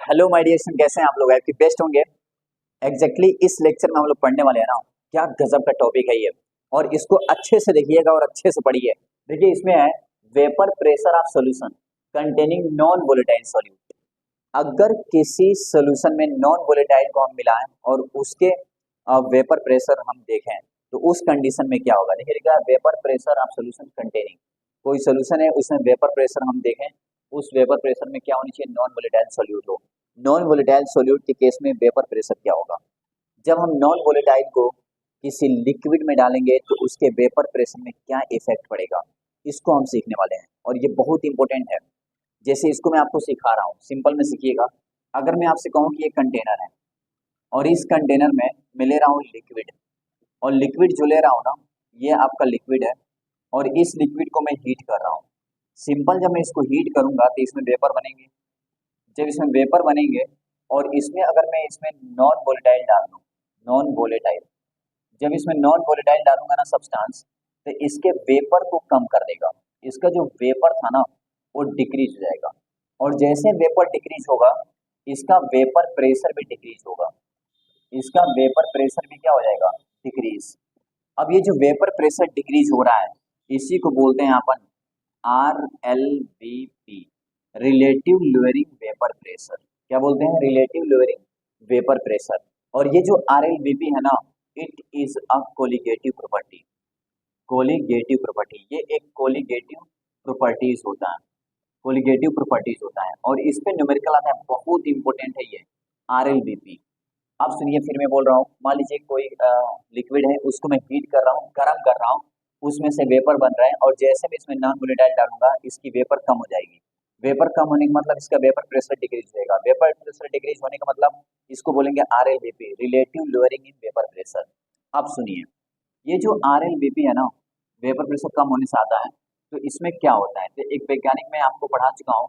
Hello my dear student, कैसे हैं आप लोग? आपके बेस्ट होंगे। एग्जैक्टली इस लेक्चर में हम लोग पढ़ने वाले हैं ना, क्या गजब का टॉपिक है ये। और इसको अच्छे से देखिएगा और अच्छे से पढ़िए। देखिए इसमें है vapour pressure of solution containing non volatile solute. अगर किसी सॉल्यूशन में नॉन वोलेटाइल को हम मिलाएं और उसके वेपर प्रेशर हम देखें तो उस कंडीशन में क्या होगा। देखिएगा vapour pressure of solution containing, कोई सॉल्यूशन है उसमें वेपर प्रेशर हम देखें, उस वेपर प्रेशर में क्या होनी चाहिए, नॉन वोलेटाइल सॉल्यूट हो। नॉन वोलेटाइल सॉल्यूट के केस में वेपर प्रेशर क्या होगा। जब हम नॉन वोलेटाइल को किसी लिक्विड में डालेंगे तो उसके वेपर प्रेशर में क्या इफेक्ट पड़ेगा, इसको हम सीखने वाले हैं और ये बहुत इंपॉर्टेंट है। जैसे इसको मैं आपको सिखा रहा हूँ, सिंपल में सीखिएगा। अगर मैं आपसे कहूँ कि ये कंटेनर है और इस कंटेनर में मैं ले रहा हूँ लिक्विड, और लिक्विड जो ले रहा हूँ ना, ये आपका लिक्विड है और इस लिक्विड को मैं हीट कर रहा हूँ। सिंपल, जब मैं इसको हीट करूंगा तो इसमें वेपर बनेंगे। जब इसमें वेपर बनेंगे और इसमें अगर मैं इसमें नॉन वोलेटाइल डाल दूँ, नॉन वोलेटाइल, जब इसमें नॉन वोलेटाइल डालूंगा ना सब्सटेंस, तो इसके वेपर को कम कर देगा। इसका जो वेपर था ना वो डिक्रीज हो जाएगा, और जैसे वेपर डिक्रीज होगा इसका वेपर प्रेशर भी डिक्रीज होगा। इसका वेपर प्रेशर भी क्या हो जाएगा, डिक्रीज। अब ये जो वेपर प्रेशर डिक्रीज हो रहा है इसी को बोलते हैं अपन RLVP, relative lowering vapour pressure. क्या बोलते हैं, रिलेटिव लोअरिंग वेपर प्रेशर। और ये जो RLVP है ना, it is a colligative property. Colligative property, ये एक कोलिगेटिव प्रॉपर्टीज होता है, कोलिगेटिव प्रॉपर्टीज होता है और इस पे न्यूमेरिकल आता है, बहुत इंपॉर्टेंट है ये RLVP। अब सुनिए, फिर मैं बोल रहा हूँ, मान लीजिए कोई लिक्विड है, उसको मैं हीट कर रहा हूँ, गर्म कर रहा हूँ, उसमें से वेपर बन रहा है और जैसे मैं इसमें नॉन वोलेटाइल डालूंगा इसकी वेपर कम हो जाएगी। वेपर कम होने का मतलब इसका वेपर प्रेशर डिक्रीज होगा। वेपर प्रेशर डिक्रीज होने का मतलब इसको बोलेंगे RLVP, relative lowering in vapour pressure. अब सुनिए, ये जो RLVP है ना, वेपर प्रेशर कम होने से आता है, तो इसमें क्या होता है, तो एक वैज्ञानिक मैं आपको पढ़ा चुका हूँ,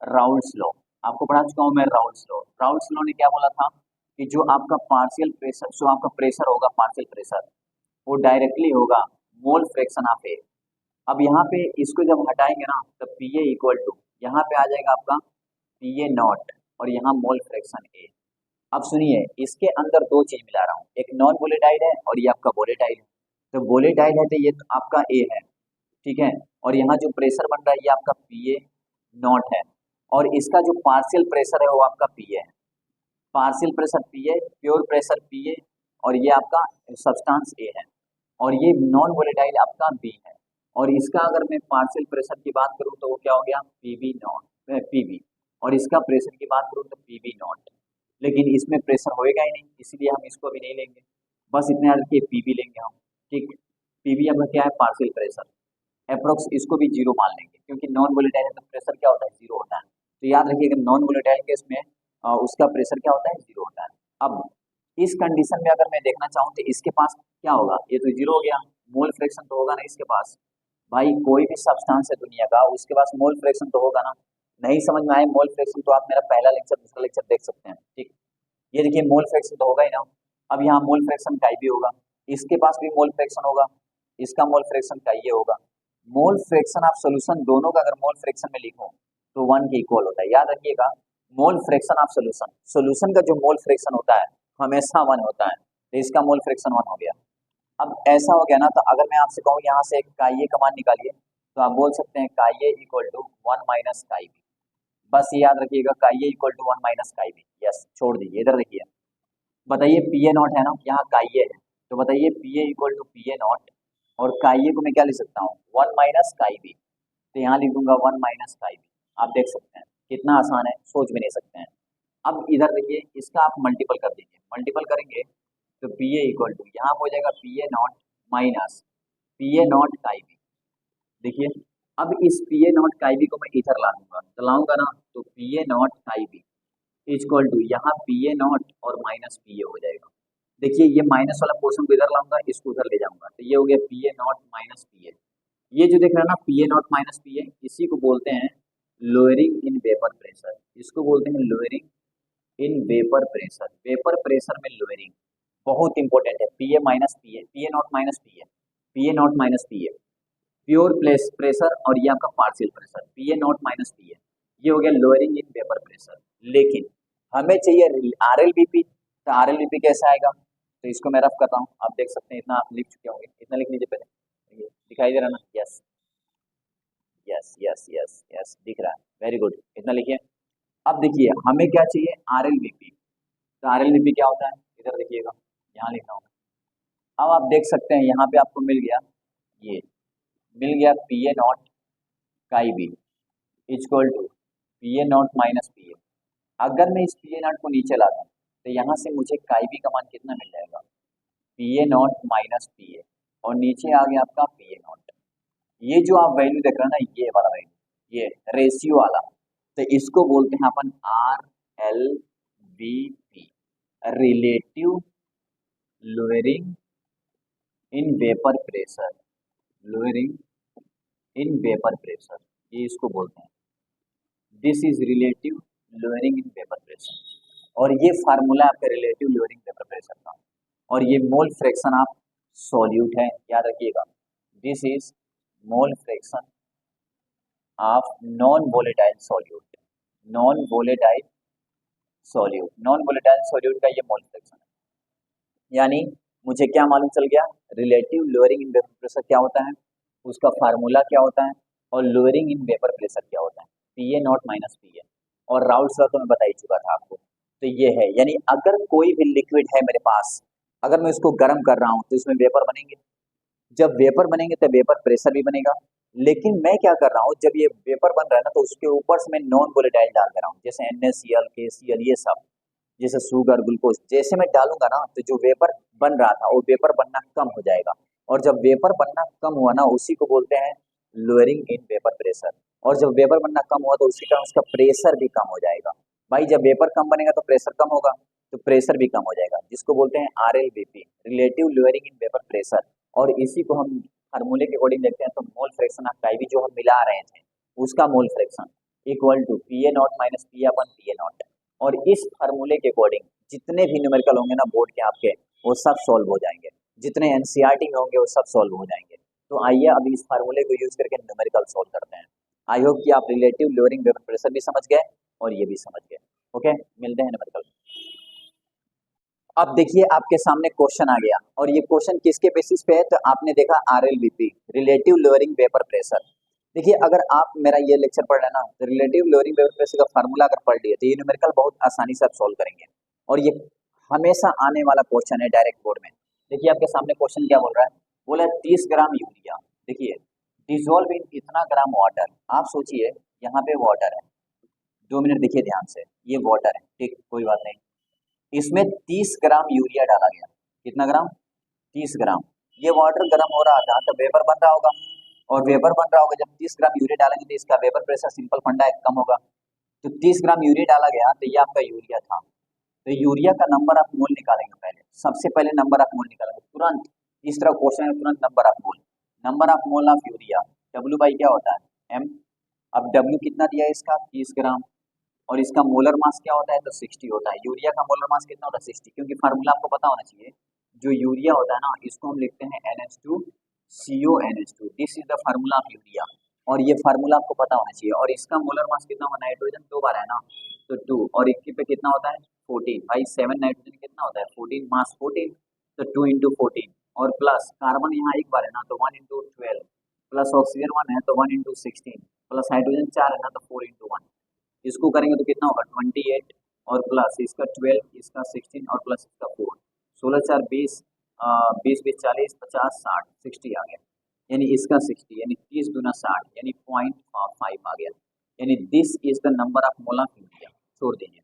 राउल्स लॉ। आपको पढ़ा चुका हूँ मैं राउल्स लॉ। राउल्स लॉ ने क्या बोला था कि जो आपका पार्शियल प्रेशर, जो आपका प्रेशर होगा पार्शियल प्रेशर, वो डायरेक्टली होगा मोल फ्रैक्शन ऑफ ए। अब यहाँ पे इसको जब हटाएंगे ना तो पी ए इक्वल टू, यहाँ पे आ जाएगा आपका पी ए नॉट और यहाँ मोल फ्रैक्शन ए। अब सुनिए, इसके अंदर दो चीज मिला रहा हूँ, एक नॉन वोलेटाइल है और ये आपका वोलेटाइल है। तो वोलेटाइल है तो ये तो आपका ए है, ठीक है, और यहाँ जो प्रेशर बन रहा है ये आपका पी ए नॉट है, और इसका जो पार्शियल प्रेशर है वो आपका पी ए है। Partial pressure P A, pure pressure P A, और ये आपका सब्सटेंस ए है, और ये नॉन वोलेटाइल आपका बी है। और इसका अगर मैं पार्शियल प्रेशर की बात करूं तो वो क्या हो गया, पीबी नॉट, पीबी, और इसका प्रेशर की बात करूं तो पीबी नॉट। लेकिन इसमें प्रेशर होएगा ही नहीं, इसलिए हम इसको भी नहीं लेंगे, बस इतने याद रखिए पीबी लेंगे हम, ठीक। पीबी आपका क्या है, पार्शियल प्रेशर, अप्रोक्स इसको भी जीरो मान लेंगे क्योंकि नॉन वोलेटाइल है तो प्रेशर क्या होता है, जीरो होता है। तो याद रखिएगा नॉन वोलेटाइल केस में उसका प्रेशर क्या होता है, जीरो होता है। अब इस कंडीशन में अगर मैं देखना चाहूँ तो इसके पास क्या होगा, ये तो जीरो हो गया, मोल फ्रैक्शन तो होगा ना इसके पास। भाई कोई भी सब्सटेंस है दुनिया का उसके पास मोल फ्रैक्शन तो होगा ना। नहीं समझ में आए मोल फ्रैक्शन तो आप मेरा पहला लेक्चर दूसरा लेक्चर देख सकते हैं, ठीक। ये देखिए मोल फ्रैक्शन तो होगा ही ना। अब यहाँ मोल फ्रैक्शन का भी होगा, इसके पास भी मोल फ्रैक्शन होगा, इसका मोल फ्रैक्शन का ये होगा। मोल फ्रैक्शन ऑफ सॉल्यूशन दोनों का अगर मोल फ्रैक्शन में लिखूं तो वन के इक्वल होता है। याद रखिएगा, मोल फ्रैक्शन ऑफ सॉल्यूशन, सॉल्यूशन का जो मोल फ्रैक्शन होता है हमेशा वन होता है, तो इसका मोल फ्रैक्शन वन हो गया। अब ऐसा हो गया ना, तो अगर मैं आपसे कहूँ यहाँ से काइए का मान निकालिए तो आप बोल सकते हैं काइए इक्वल टू वन माइनस काई बी। बस ये याद रखिएगा, काइए इक्वल टू वन माइनस काई बी। यस, छोड़ दीजिए, इधर देखिए, बताइए पी ए नॉट है ना, यहाँ काइए है, तो बताइए P A equal to P A naught, और काइए को मैं क्या लिख सकता हूँ, वन माइनस काई बी। तो यहाँ लिख दूंगा वन माइनस काई बी। आप देख सकते हैं कितना आसान है, सोच भी नहीं सकते हैं। अब इधर देखिए, इसका आप मल्टीपल कर दीजिए, मल्टीपल करेंगे तो पी ए इक्वल टू यहाँ हो जाएगा P A naught minus P A not काई बी। देखिए, अब इस पी ए नॉट काई बी को मैं इधर ला दूंगा, तो लाऊंगा ना, तो पी ए नॉट काई बी इक्वल टू यहाँ पी ए नॉट और माइनस पी ए हो जाएगा। देखिए ये माइनस वाला पोर्शन को इधर लाऊंगा, इसको उधर ले जाऊंगा, तो ये हो गया P A naught minus P ए। ये जो देख रहे हैं ना P A naught minus P ए, इसी को बोलते हैं लोअरिंग इन वेपर प्रेशर। इसको बोलते हैं lowering in vapour pressure. Vapour pressure में लोअरिंग बहुत इंपॉर्टेंट है। P A minus P A, P A naught minus P A, P A naught minus P A, pure pressure, और ये आपका partial pressure P A naught minus P ए, ये हो गया lowering in vapour pressure. लेकिन हमें चाहिए RLBP, तो RLBP कैसा आएगा, तो इसको मैं रफ करता हूँ, आप देख सकते हैं, इतना आप लिख चुके होंगे, इतना लिख लीजिए पहले, ये दिखाई दे रहा ना, yes yes yes yes yes दिख रहा है, वेरी गुड, इतना लिखिए। अब देखिए हमें क्या चाहिए, RLBP, तो RLBP क्या होता है, इधर देखिएगा, यहाँ लिखना होगा। अब आप देख सकते हैं यहाँ पे आपको मिल गया, ये मिल गया PA0 chi B equal to PA0 minus PA। अगर मैं इस PA0 को नीचे लाता हूँ तो यहाँ से मुझे काई बी का मान कितना मिल जाएगा, PA0 माइनस PA, और नीचे आ गया आपका PA0। ये जो आप वैल्यू देख रहे हैं ना, ये वाला वैल्यू, ये रेशियो वाला, तो इसको बोलते हैं अपन RLBP, relative lowering in vapour pressure, lowering in vapour pressure, ये इसको बोलते हैं, this is relative lowering in vapour pressure. और ये फार्मूला आपका रिलेटिव लोअरिंग वेपर प्रेशर का, और ये मोल फ्रैक्शन ऑफ सॉल्यूट है, याद रखिएगा, this is mole fraction of non volatile solute, non volatile solute, non volatile solute का ये मोल फ्रैक्शन है। यानी मुझे क्या मालूम चल गया, relative lowering in vapour pressure क्या होता है, उसका फार्मूला क्या होता है, और लोअरिंग इन वेपर प्रेशर क्या होता है, PA0 माइनस PA, और राउल्स लॉ तो मैं बता ही चुका था आपको। तो ये है, यानी अगर कोई भी लिक्विड है मेरे पास, अगर मैं उसको गर्म कर रहा हूँ तो इसमें वेपर बनेंगे, जब वेपर बनेंगे तो वेपर प्रेशर भी बनेगा। लेकिन मैं क्या कर रहा हूँ, जब ये वेपर बन रहा है ना, तो उसके ऊपर से मैं नॉन वोलेटाइल डाल दे रहा हूँ, जैसे NaCl KCl ये सब, जैसे शुगर ग्लूकोज, जैसे मैं डालूंगा ना तो जो वेपर बन रहा था वो वेपर बनना कम हो जाएगा, और जब वेपर बनना कम हुआ ना, उसी को बोलते हैं लोअरिंग इन वेपर प्रेशर। और जब वेपर बनना कम हुआ तो उसी कारण उसका प्रेशर भी कम हो जाएगा। भाई जब वेपर कम बनेगा तो प्रेशर कम होगा, तो प्रेशर भी कम हो जाएगा, जिसको बोलते हैं RLBP, relative lowering in vapour pressure. और इसी को हम फार्मूले के अकॉर्डिंग देखते हैं, तो मोल फ्रैक्शन ऑफ काई भी जो हम मिला रहे थे उसका mole fraction equal to PA0 minus PA upon PA0। और इस फार्मूले के अकॉर्डिंग जितने भी न्यूमेरिकल होंगे ना बोर्ड के आपके, वो सब सॉल्व हो जाएंगे, जितने NCERT में होंगे वो सब सॉल्व हो जाएंगे। तो आइए अभी इस फार्मूले को यूज करके न्यूमेरिकल सॉल्व करते हैं। आई होप कि आप रिलेटिव लोअरिंग वेपर प्रेशर भी समझ गए और ये भी समझ गए। ओके, मिलते हैं न्यूमेरिकल। अब देखिए आपके सामने क्वेश्चन आ गया, और ये क्वेश्चन किसके बेसिस पे है, तो आपने देखा RLBP, relative lowering vapour pressure. देखिए अगर आप मेरा ये लेक्चर पढ़ रहे हैं ना, तो रिलेटिव लोअरिंग वेपर प्रेशर का फार्मूला अगर पढ़ लिए तो ये न्यूमेरिकल बहुत आसानी से आप सॉल्व करेंगे, और ये हमेशा आने वाला क्वेश्चन है डायरेक्ट बोर्ड में। देखिए आपके सामने क्वेश्चन क्या बोल रहा है, बोला 30 ग्राम यूरिया, देखिए डिजोल्व इन इतना ग्राम वाटर। आप सोचिए यहाँ पे वाटर है, 2 मिनट देखिए ध्यान से, ये वाटर है, ठीक कोई बात नहीं, इसमें 30 ग्राम यूरिया डाला गया, कितना ग्राम, 30 ग्राम। ये वाटर गर्म हो रहा था तो वेपर बन रहा होगा, और वेपर बन रहा होगा, जब 30 ग्राम यूरिया डालेंगे तो इसका वेपर प्रेशर सिंपल फंडा है कम होगा। तो 30 ग्राम यूरिया डाला गया, तो ये आपका यूरिया था, तो यूरिया का नंबर आप मोल निकालेंगे, पहले सबसे पहले नंबर आप मोल निकालेंगे तुरंत, इस तरह क्वेश्चन है तुरंत number of mole of urea, W by क्या होता है M। अब W कितना दिया है इसका 30 ग्राम, और इसका मोलर मास क्या होता है, तो 60 होता है। यूरिया का मोलर मास कितना होता है 60, क्योंकि फार्मूला आपको पता होना चाहिए, जो यूरिया होता है ना इसको हम लिखते हैं NH2CONH2, this is the formula of urea, और ये फार्मूला आपको पता होना चाहिए। और इसका मोलर मास कितना होगा, नाइट्रोजन 2 बार है ना, तो 2, और 21 पे कितना होता है 14, भाई 7 नाइट्रोजन कितना होता है 14, मास 14, तो 2 इंटू 14, और प्लस कार्बन यहाँ 1 बार है ना, तो 1 इंटू 12, प्लस ऑक्सीजन 1 है तो 1 इंटू 16, प्लस हाइड्रोजन 4 है ना, तो 4 इंटू 1, इसको करेंगे तो कितना होगा 28, और प्लस इसका 12, इसका 16, और प्लस इसका 4, 16 4 20, 20 20 40 50 60, 60 आ गया, यानी इसका 60, यानी 30 दूना 60, यानी 0.5 आ गया, यानी this is the number of mole of urea. छोड़ दीजिए,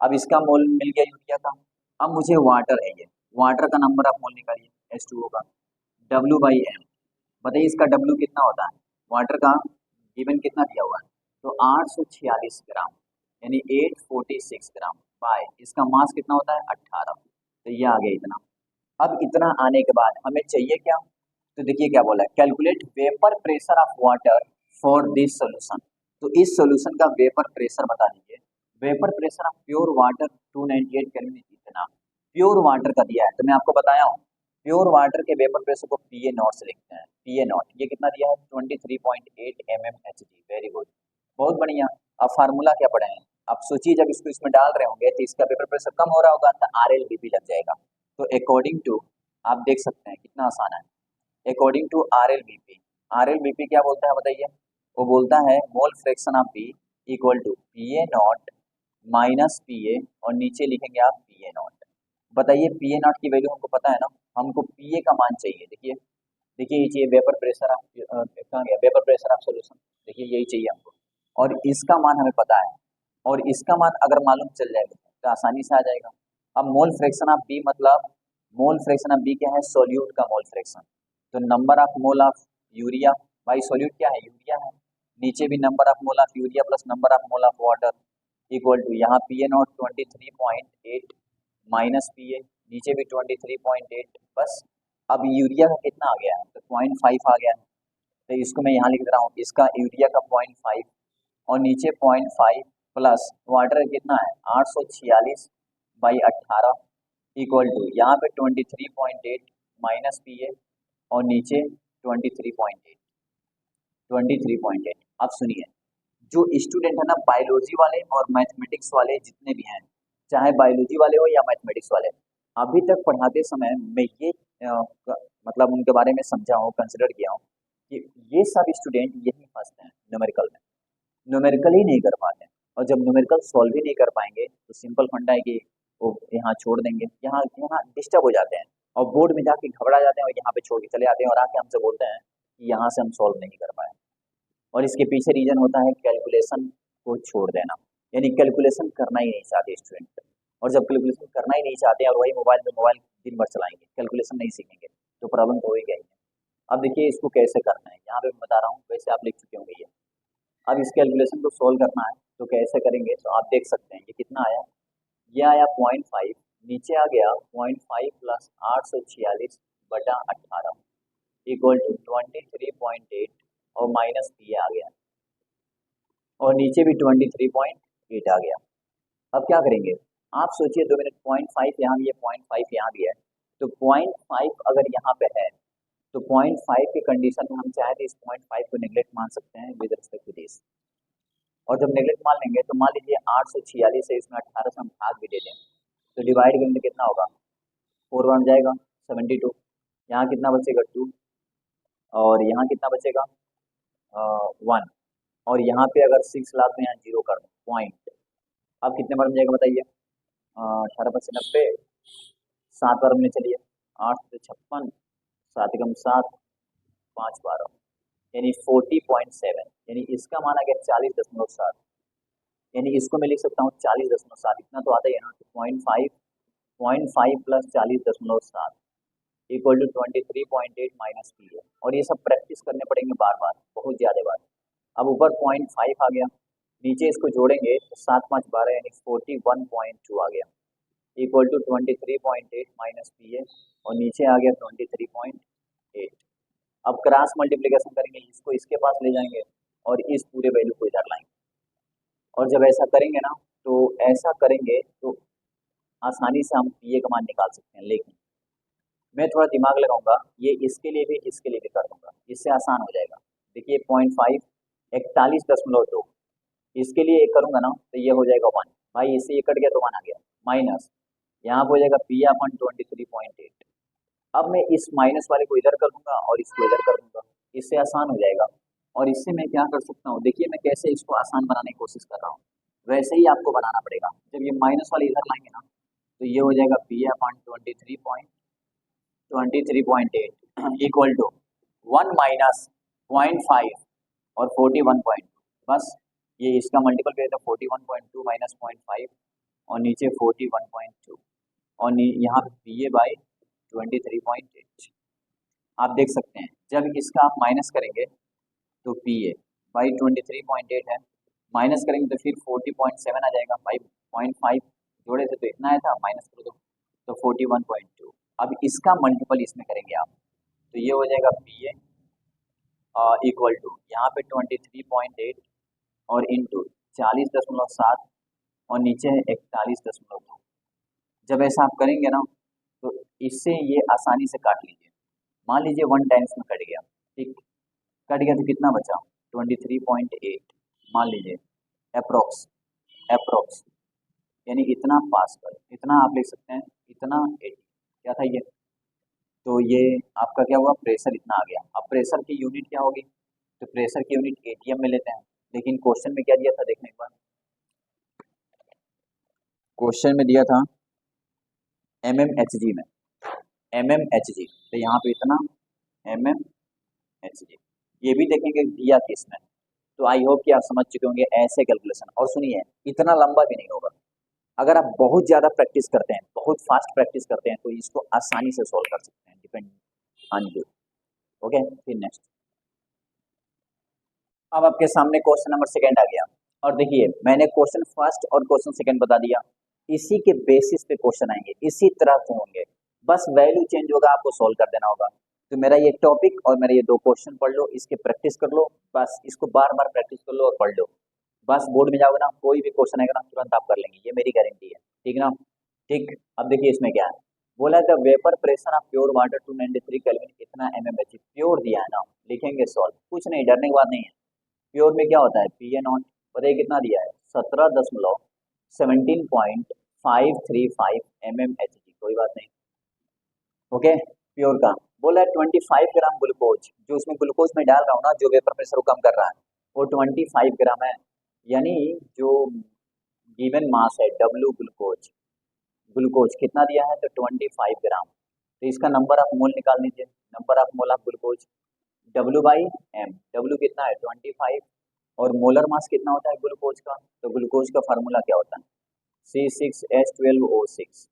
अब इसका मोल मिल गया यूरिया का। अब मुझे वाटर है, ये वाटर का नंबर ऑफ मोल निकालिए H2O का, W बाई M, बताइए इसका W कितना होता है, वाटर का गिवन कितना दिया हुआ है, तो 846 ग्राम, यानी 846 ग्राम, बाय इसका मास कितना होता है 18, तो ये आ गया इतना। अब इतना आने के बाद हमें चाहिए क्या, तो देखिए क्या बोला है, calculate vapour pressure of water for this solution. तो इस सोल्यूशन का वेपर प्रेशर बता दीजिए। Vapour pressure of pure water 298 kelvin इतना प्योर वाटर का दिया है, तो मैं आपको बताया हूँ प्योर वाटर के वेपर प्रेशर को PA0 से लिखते हैं, PA0 ये कितना दिया है 23.8 mmHg, वेरी गुड, बहुत बढ़िया। अब फार्मूला क्या पढ़े हैं, अब सोचिए जब इसको इसमें डाल रहे होंगे तो इसका वेपर प्रेशर कम हो रहा होगा तो RLVP लग जाएगा। तो अकॉर्डिंग टू, आप देख सकते हैं कितना आसान है, अकॉर्डिंग टू RLVP क्या बोलता है बताइए? वो बोलता है mole fraction of B equal to PA naught minus PA और नीचे लिखेंगे आप PA नॉट। बताइए PA नॉट की वैल्यू हमको पता है ना, हमको PA का मान चाहिए। देखिए देखिए ये चाहिए वेपर प्रेशर ऑफ, कहाँ गया वेपर प्रेशर ऑफ सॉल्यूशन, देखिए यही चाहिए हमको, और इसका मान हमें पता है, और इसका मान अगर मालूम चल जाएगा तो आसानी से आ जाएगा। अब मोल फ्रैक्शन ऑफ बी मतलब, मोल फ्रैक्शन ऑफ बी क्या है? सॉल्यूट का मोल फ्रैक्शन। तो number of mole of urea, भाई सॉल्यूट क्या है? यूरिया है। नीचे भी number of mole of urea plus number of mole of water equal to यहाँ PA नॉट 23.8 माइनस PA, नीचे भी 23.8। बस अब यूरिया का कितना आ गया है? तो 0.5 आ गया है, तो इसको मैं यहाँ लिख दे रहा हूँ, इसका यूरिया का 0.5 और नीचे 0.5 प्लस वाटर कितना है 846/18 इक्वल टू यहाँ पे 23.8 माइनस PA और नीचे 23.8। अब सुनिए, जो स्टूडेंट है ना बायोलॉजी वाले और मैथमेटिक्स वाले जितने भी हैं, चाहे बायोलॉजी वाले हो या मैथमेटिक्स वाले, अभी तक पढ़ाते समय मैं ये मतलब उनके बारे में समझा हूँ, कंसिडर किया हूँ कि ये सब स्टूडेंट यही फंसते हैं न्यूमेरिकल में, न्यूमेरिकल ही नहीं कर पाते हैं। और जब न्यूमेरिकल सॉल्व ही नहीं कर पाएंगे तो सिंपल फंडा है कि वो यहाँ छोड़ देंगे, यहाँ यहाँ डिस्टर्ब हो जाते हैं और बोर्ड में जाके घबरा जाते हैं और यहाँ पे छोड़ के चले जाते हैं और आके हमसे बोलते हैं कि यहाँ से हम सॉल्व नहीं कर पाए। और इसके पीछे रीजन होता है कैलकुलेशन को छोड़ देना, यानी कैलकुलेशन करना ही नहीं चाहते स्टूडेंट। और जब कैलकुलेशन करना ही नहीं चाहते और वही मोबाइल में मोबाइल दिन भर चलाएंगे, कैलकुलेशन नहीं सीखेंगे तो प्रॉब्लम तो होगी ही। अब देखिए इसको कैसे करना है, यहाँ पे मैं बता रहा हूँ, वैसे आप लिख चुके होंगे ये। अब इस कैलकुलेशन को सोल्व करना है तो कैसे करेंगे, तो आप देख सकते हैं ये कितना आया, ये आया 0.5, नीचे आ गया 0.5 प्लस 846/18 इक्वल टू 23.8 और माइनस PA आ गया और नीचे भी 23.8 आ गया। अब क्या करेंगे, आप सोचिए 2 मिनट, 0.5 यहाँ भी है, 0.5 यहाँ भी है, तो 0.5 अगर यहाँ पे है तो 0.5 की कंडीशन में हम चाहे तो इस 0.5 को नेगलेक्ट मान सकते हैं विद रिस्पेक्ट टू दिस। और जब नेगलेक्ट मान लेंगे तो मान लीजिए 846 से इसमें 18 से हम भाग भी दे दें तो डिवाइड करने में कितना होगा, 4 बन जाएगा 72, यहाँ कितना बचेगा 2 और यहाँ कितना बचेगा 1, और यहाँ पे अगर 6 ला तो यहाँ 0 कर दो पॉइंट। अब कितने बार में जाएगा बताइए, 18×90, 7 बार में चलिए, 8 से 56, 7 एकम 7, 5 12, यानी 40.7, यानी इसका मान आ गया 40.7, यानी इसको मैं लिख सकता हूँ 40.7, इतना तो आता ही है ना। तो 0.5 plus 40.7 equal to 23.8 minus PA, और ये सब प्रैक्टिस करने पड़ेंगे बार बार, बहुत ज़्यादा बार। अब ऊपर 0.5 आ गया, नीचे इसको जोड़ेंगे तो 7 5 12 यानी 41.2 आ गया इक्वल टू 23.8 माइनस PA और नीचे आ गया 23.8। अब क्रॉस मल्टीप्लिकेशन करेंगे, इसको इसके पास ले जाएंगे और इस पूरे वैल्यू को इधर लाएंगे, और जब ऐसा करेंगे ना, तो ऐसा करेंगे तो आसानी से हम PA का मान निकाल सकते हैं। लेकिन मैं थोड़ा दिमाग लगाऊंगा, ये इसके लिए भी इसके लिए भी कर दूंगा, इससे आसान हो जाएगा। देखिए 0.5 41.2, इसके लिए एक करूंगा ना तो ये हो जाएगा 1, भाई इससे ये कट गया तो 1 आ गया, माइनस यहाँ पर हो जाएगा PA/23.8। अब मैं इस माइनस वाले को इधर कर दूंगा और इसको इधर कर दूंगा, इससे आसान हो जाएगा। और इससे मैं क्या कर सकता हूँ, देखिए मैं कैसे इसको आसान बनाने की कोशिश कर रहा हूँ, वैसे ही आपको बनाना पड़ेगा। जब ये माइनस वाले इधर लाएंगे ना तो ये हो जाएगा PA/23.8 इक्वल टू 1 माइनस 0.5 और 41.2, बस ये इसका मल्टीपल करें तो 41.2 माइनस 0.5 और नीचे 41.2 और यहाँ पे PA/23.8। आप देख सकते हैं जब इसका आप माइनस करेंगे तो PA/23.8 है, माइनस करेंगे तो फिर 40.7 आ जाएगा, भाई 0.5 जोड़े थे तो इतना आया था, माइनस कर दो तो 41.2। अब इसका मल्टीपल इसमें करेंगे आप तो ये हो जाएगा PA इक्वल टू यहाँ पे 23.8 और इंटू 40.7 और नीचे है 41.2। जब ऐसा आप करेंगे ना तो इससे ये आसानी से काट लीजिए, मान लीजिए 1 टाइम्स में कट गया, ठीक, कट गया तो कितना बचा 23.8 मान लीजिए अप्रोक्स, अप्रोक्स यानी इतना पास्कल, इतना आप लिख सकते हैं, इतना 80 क्या था ये, तो ये आपका क्या हुआ, प्रेशर इतना आ गया। अब प्रेशर की यूनिट क्या होगी, तो प्रेशर की यूनिट एटीएम में लेते हैं, लेकिन क्वेश्चन में क्या दिया था देखने एक बार, क्वेश्चन में दिया था mmHg में, mmHg, तो यहाँ पे इतना mmHg, ये भी देखेंगे दिया किस में। तो आई होप कि आप समझ चुके होंगे ऐसे कैलकुलेशन। और सुनिए, इतना लंबा भी नहीं होगा, अगर आप बहुत ज़्यादा प्रैक्टिस करते हैं, बहुत फास्ट प्रैक्टिस करते हैं, तो इसको आसानी से सॉल्व कर सकते हैं, डिपेंड ऑन यू। ओके, फिर नेक्स्ट। अब आपके सामने क्वेश्चन नंबर सेकंड आ गया, और देखिए मैंने क्वेश्चन फर्स्ट और क्वेश्चन सेकंड बता दिया, इसी के बेसिस पे क्वेश्चन आएंगे, इसी तरह के होंगे, बस वैल्यू चेंज होगा, आपको सॉल्व कर देना होगा। तो मेरा ये टॉपिक और मेरे ये दो क्वेश्चन पढ़ लो, इसके प्रैक्टिस कर लो, बस इसको बार बार प्रैक्टिस कर लो और पढ़ लो, बस बोर्ड में जाओगे ना, कोई भी क्वेश्चन आएगा ना, तुरंत आप कर लेंगे, ये मेरी गारंटी है, ठीक ना। ठीक, अब देखिए इसमें क्या है, बोला the vapour pressure of pure water 293 kelvin कितना mmHg, प्योर दिया है ना, लिखेंगे सॉल्व, कुछ नहीं, डरने की बात नहीं है। प्योर में क्या होता है, पी ए नॉट, बताइए कितना दिया है, 17.535 mmHg, कोई बात नहीं। ओके, प्योर का बोला 25 ग्राम ग्लूकोज, जो उसमें ग्लूकोज में डाल रहा हूँ ना, जो वेपर प्रेशर को कम कर रहा है, वो 25 ग्राम है, यानी जो गिवन मास है डब्ल्यू ग्लूकोज, ग्लूकोज कितना दिया है, तो 25 ग्राम, तो इसका नंबर ऑफ मोल निकाल लीजिए, number of mole of glucose W by M, W कितना है 25, और मोलर मास कितना होता है ग्लूकोज का, तो ग्लूकोज का फार्मूला क्या होता है, C6H12O6,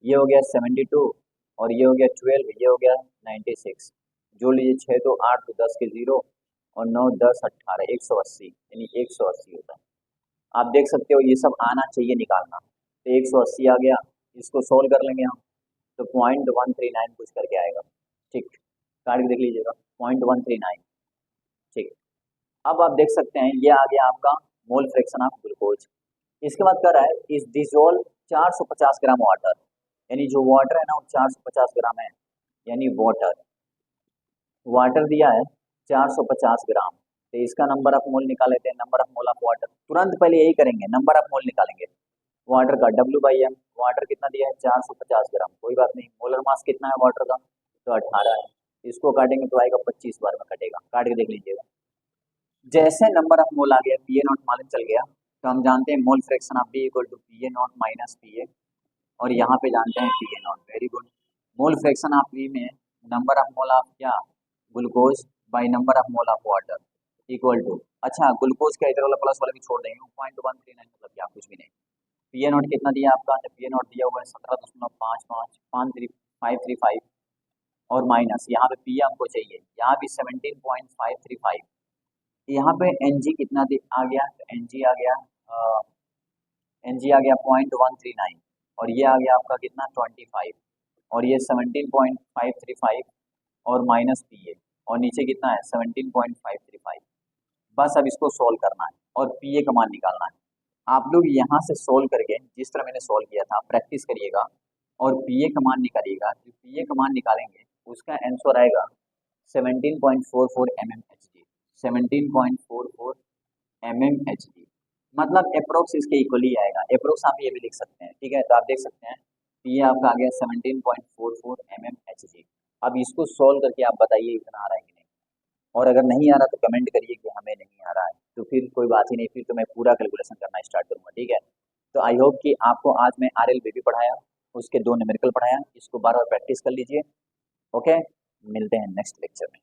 ये हो गया 72, और ये हो गया 12, ये हो गया 96, जोड़ लीजिए 6 तो 8 तो 10 के 0, और 9 10 18 180, यानी 180 होता है। आप देख सकते हो ये सब आना चाहिए निकालना, तो 180 आ गया, इसको सोल्व कर लेंगे हम, तो 0.139 कुछ करके आएगा, ठीक, काट के देख लीजिएगा 0.139, ठीक। अब आप देख सकते हैं ये आ गया आपका मोल फ्रैक्शन ऑफ ग्लूकोज। इसके बाद कर रहा है इस डिजोल्व 450 ग्राम वाटर, यानी जो वाटर है ना वो 450 ग्राम है, यानी वाटर, वाटर दिया है 450 ग्राम, तो इसका नंबर ऑफ मोल निकाल लेते हैं, number of mole of water, तुरंत पहले यही करेंगे, नंबर ऑफ मोल निकालेंगे वाटर का, डब्ल्यू बाई एम, वाटर कितना दिया है 450 ग्राम, कोई बात नहीं, मोलर मास कितना है वाटर का, तो 18 है, इसको काटेंगे तो आएगा 25 बार में कटेगा, काट के देख लीजिएगा। जैसे नंबर ऑफ मोल आ गया, पी ए नॉट मालूम चल गया, तो हम जानते हैं mole fraction of B equal to P A naught minus P A, और यहाँ पे जानते हैं P A naught, very good. Mole fraction of B में नंबर ऑफ मोल ऑफ क्या, glucose by number of mole of water equal to, अच्छा glucose का इधर वाला प्लस वाला भी छोड़ देंगे, 0.139 मतलब क्या, कुछ भी नहीं। पी ए नॉट कितना दिया आपका, तो पी ए नॉट दिया हुआ है 17.55 और माइनस यहाँ पे पी हमको चाहिए, यहाँ भी 17.535, यहाँ पे एन जी कितना आ गया, तो एन जी आ गया एन जी आ गया 0.139, और ये आ गया आपका कितना 25, और ये 17.535 और माइनस पी ए, और नीचे कितना है 17.535, बस अब इसको सोल्व करना है और पी ए का मान निकालना है। आप लोग यहाँ से सोल्व करके जिस तरह मैंने सोल्व किया था प्रैक्टिस करिएगा और पी ए का मान निकालिएगा, जो पी ए का मान निकालेंगे उसका आंसर आएगा 17.44 mmHg, 17.44 mmHg, मतलब अप्रोक्स इसके इक्वली आएगा, अप्रोक्स आप ये भी लिख सकते हैं, ठीक है। तो आप देख सकते हैं पी ए आपका आ गया 17.44 mmHg। अब इसको सोल्व करके आप बताइए इतना आ रहा है कि नहीं, और अगर नहीं आ रहा तो कमेंट करिए कि हमें नहीं आ रहा है, तो फिर कोई बात ही नहीं, फिर तो मैं पूरा कैलकुलेशन करना स्टार्ट करूँगा, ठीक है। तो आई होप कि आपको आज मैं आर एल बी पढ़ाया, उसके 2 न्यूमेरिकल पढ़ाया, इसको बार बार प्रैक्टिस कर लीजिए। ओके, मिलते हैं नेक्स्ट लेक्चर में।